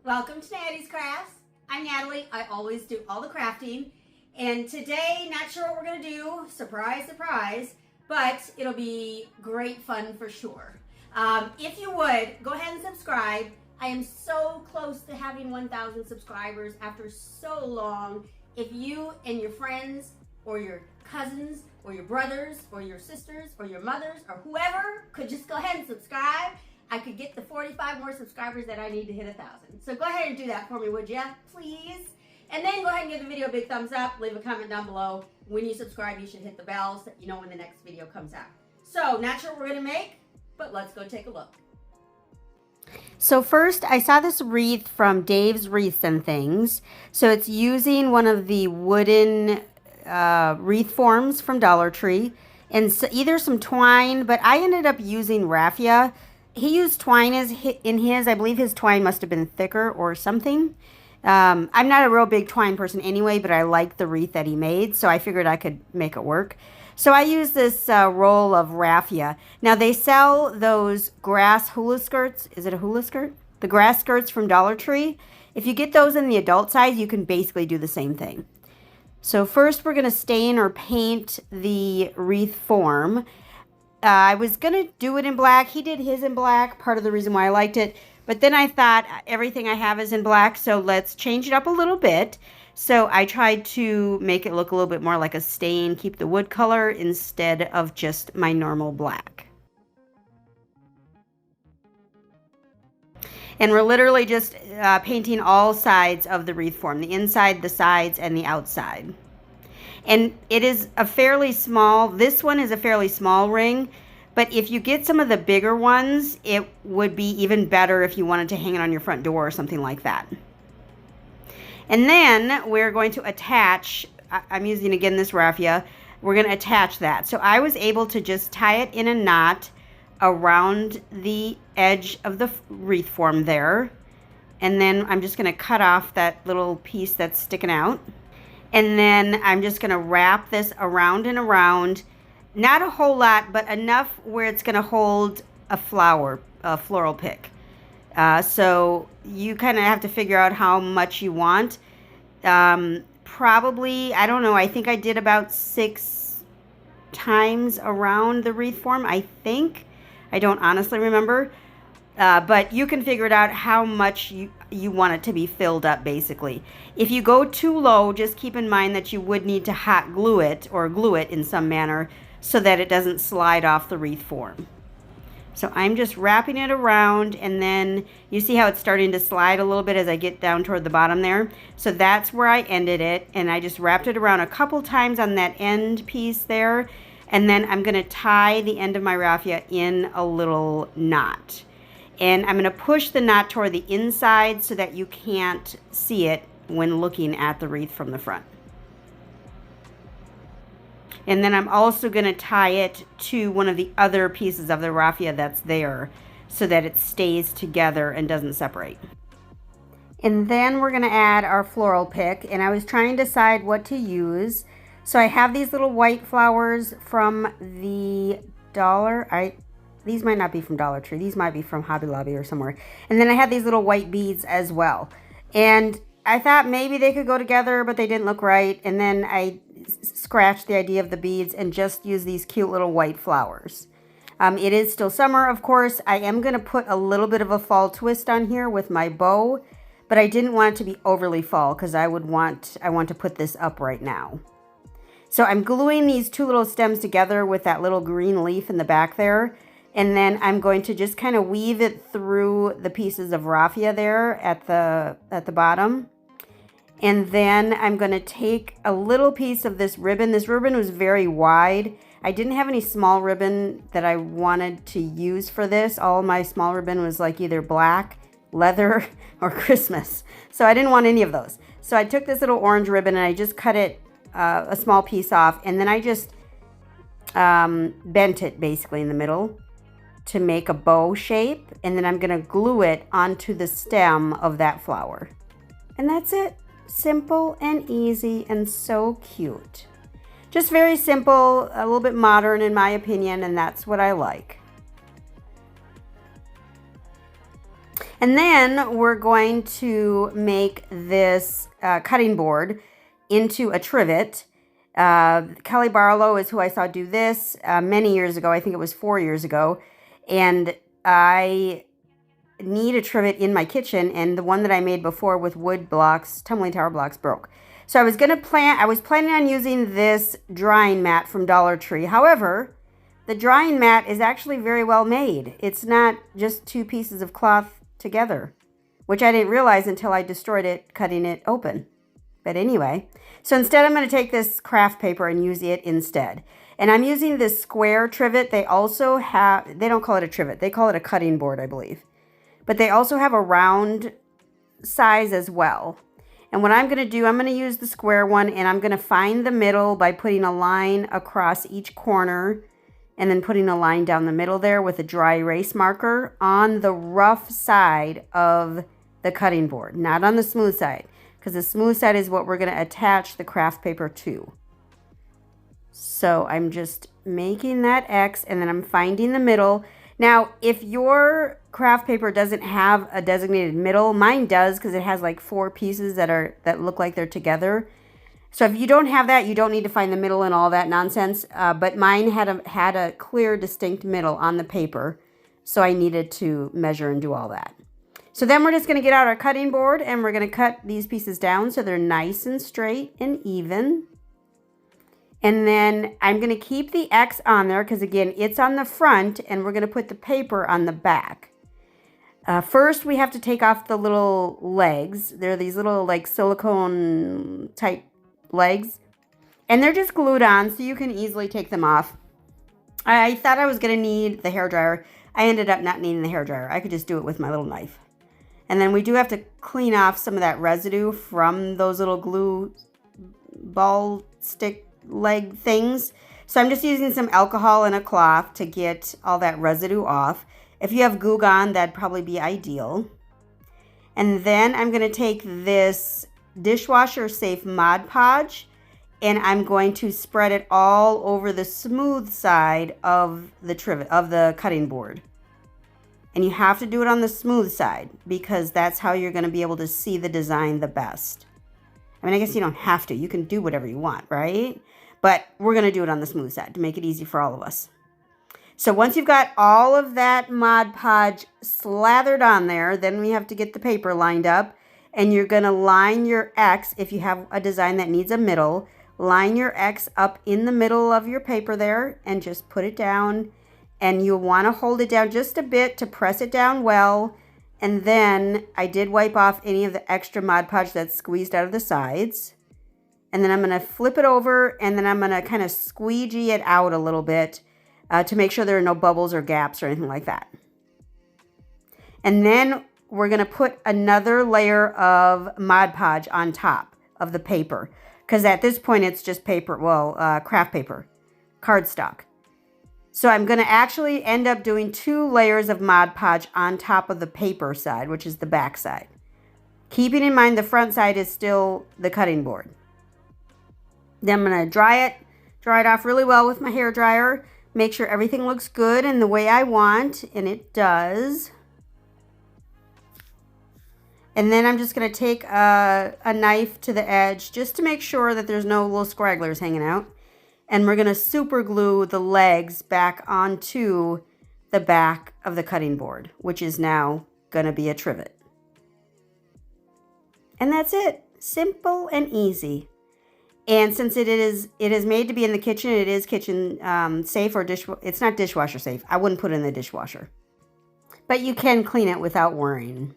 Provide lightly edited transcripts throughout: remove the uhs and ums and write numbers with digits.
Welcome to Nattys Crafts. I'm Natalie. I always do all the crafting. And today, not sure what we're going to do. Surprise, surprise. But it'll be great fun for sure. If you would, go ahead and subscribe. I am so close to having 1,000 subscribers after so long. If you and your friends or your cousins or your brothers or your sisters or your mothers or whoever could just go ahead and subscribe, I could get the 45 more subscribers that I need to hit 1,000. So go ahead and do that for me, would ya? Please. And then go ahead and give the video a big thumbs up. Leave a comment down below. When you subscribe, you should hit the bell so that you know when the next video comes out. So, not sure what we're going to make, but let's go take a look. So first, I saw this wreath from Dave's Wreaths and Things. So it's using one of the wooden wreath forms from Dollar Tree. And so either some twine, but I ended up using raffia. He used twine in his. I believe his twine must have been thicker or something. I'm not a real big twine person anyway, but I liked the wreath that he made, so I figured I could make it work. So I used this roll of raffia. Now they sell those grass hula skirts. Is it a hula skirt? The grass skirts from Dollar Tree. If you get those in the adult size, you can basically do the same thing. So first we're going to stain or paint the wreath form. I was going to do it in black. He did his in black, part of the reason why I liked it. But then I thought everything I have is in black, so let's change it up a little bit. So I tried to make it look a little bit more like a stain, keep the wood color instead of just my normal black. And we're literally just painting all sides of the wreath form, the inside, the sides, and the outside. And it is a fairly small, this one is a fairly small ring, but if you get some of the bigger ones, it would be even better if you wanted to hang it on your front door or something like that. And then we're going to attach, I'm using again this raffia, we're going to attach that. So I was able to just tie it in a knot around the edge of the wreath form there. And then I'm just going to cut off that little piece that's sticking out. And then I'm just going to wrap this around and around. Not a whole lot, but enough where it's going to hold a flower, a floral pick. So you kind of have to figure out how much you want. Probably, I don't know, I think I did about 6 times around the wreath form, I think. I don't honestly remember. But you can figure it out how much you want it to be filled up, basically. If you go too low, just keep in mind that you would need to hot glue it or glue it in some manner so that it doesn't slide off the wreath form. So I'm just wrapping it around, and then you see how it's starting to slide a little bit as I get down toward the bottom there. So that's where I ended it, and I just wrapped it around a couple times on that end piece there, and then I'm going to tie the end of my raffia in a little knot. And I'm going to push the knot toward the inside so that you can't see it when looking at the wreath from the front. And then I'm also going to tie it to one of the other pieces of the raffia that's there so that it stays together and doesn't separate. And then we're going to add our floral pick, and I was trying to decide what to use. So I have these little white flowers from the these might not be from Dollar Tree. These might be from Hobby Lobby or somewhere. And then I had these little white beads as well. And I thought maybe they could go together, but they didn't look right. And then I scratched the idea of the beads and just used these cute little white flowers. It is still summer, of course. I am going to put a little bit of a fall twist on here with my bow, but I didn't want it to be overly fall because I want to put this up right now. So I'm gluing these 2 little stems together with that little green leaf in the back there. And then I'm going to just kind of weave it through the pieces of raffia there at the bottom. And then I'm going to take a little piece of this ribbon. This ribbon was very wide. I didn't have any small ribbon that I wanted to use for this. All my small ribbon was like either black, leather, or Christmas. So I didn't want any of those. So I took this little orange ribbon and I just cut it a small piece off. And then I just bent it basically in the middle to make a bow shape, and then I'm going to glue it onto the stem of that flower. And that's it. Simple and easy and so cute. Just very simple, a little bit modern in my opinion, and that's what I like. And then we're going to make this cutting board into a trivet. Kelly Barlow is who I saw do this many years ago. I think it was 4 years ago. And I need a trivet in my kitchen, and the one that I made before with wood blocks, tumbling tower blocks, broke. So I was planning on using this drying mat from Dollar Tree. However, the drying mat is actually very well made. It's not just 2 pieces of cloth together, which I didn't realize until I destroyed it cutting it open. But anyway, so instead I'm going to take this craft paper and use it instead. And I'm using this square trivet. They also have, they don't call it a trivet, they call it a cutting board, I believe. But they also have a round size as well. And what I'm going to do, I'm going to use the square one, and I'm going to find the middle by putting a line across each corner and then putting a line down the middle there with a dry erase marker on the rough side of the cutting board, not on the smooth side, because the smooth side is what we're going to attach the craft paper to. So I'm just making that X, and then I'm finding the middle. Now, if your craft paper doesn't have a designated middle, mine does, because it has like 4 pieces that look like they're together. So if you don't have that, you don't need to find the middle and all that nonsense. But mine had a clear, distinct middle on the paper, so I needed to measure and do all that. So then we're just going to get out our cutting board, and we're going to cut these pieces down so they're nice and straight and even. And then I'm going to keep the X on there because, again, it's on the front, and we're going to put the paper on the back. First, we have to take off the little legs. They're these little, like, silicone type legs. And they're just glued on, so you can easily take them off. I thought I was going to need the hairdryer. I ended up not needing the hairdryer. I could just do it with my little knife. And then we do have to clean off some of that residue from those little glue ball stick leg things. So I'm just using some alcohol and a cloth to get all that residue off. If you have Goo Gone, that'd probably be ideal. And then I'm going to take this Dishwasher Safe ModPodge, and I'm going to spread it all over the smooth side of the trivet, of the cutting board. And you have to do it on the smooth side because that's how you're going to be able to see the design the best. I mean, I guess you don't have to. You can do whatever you want, right? But we're going to do it on the smooth side to make it easy for all of us. So once you've got all of that Mod Podge slathered on there, then we have to get the paper lined up. And you're going to line your X, if you have a design that needs a middle, line your X up in the middle of your paper there and just put it down. And you'll want to hold it down just a bit to press it down well. And then I did wipe off any of the extra Mod Podge that's squeezed out of the sides. And then I'm going to flip it over, and then I'm going to kind of squeegee it out a little bit to make sure there are no bubbles or gaps or anything like that. And then we're going to put another layer of Mod Podge on top of the paper, because at this point it's just paper, craft paper, cardstock. So I'm going to actually end up doing 2 layers of Mod Podge on top of the paper side, which is the back side. Keeping in mind the front side is still the cutting board. Then I'm going to dry it off really well with my hair dryer. Make sure everything looks good and the way I want, and it does. And then I'm just going to take a knife to the edge just to make sure that there's no little scragglers hanging out. And we're going to super glue the legs back onto the back of the cutting board, which is now going to be a trivet. And that's it. Simple and easy. And since it is made to be in the kitchen, it is kitchen safe, or it's not dishwasher safe. I wouldn't put it in the dishwasher. But you can clean it without worrying.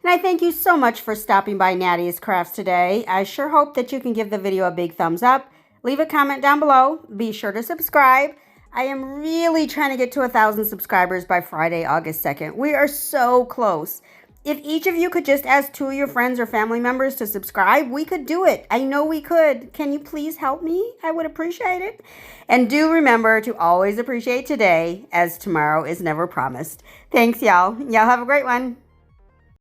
And I thank you so much for stopping by Nattys Crafts today. I sure hope that you can give the video a big thumbs up. Leave a comment down below. Be sure to subscribe. I am really trying to get to 1,000 subscribers by Friday, August 2nd. We are so close. If each of you could just ask 2 of your friends or family members to subscribe, we could do it. I know we could. Can you please help me? I would appreciate it. And do remember to always appreciate today, as tomorrow is never promised. Thanks, y'all. Y'all have a great one.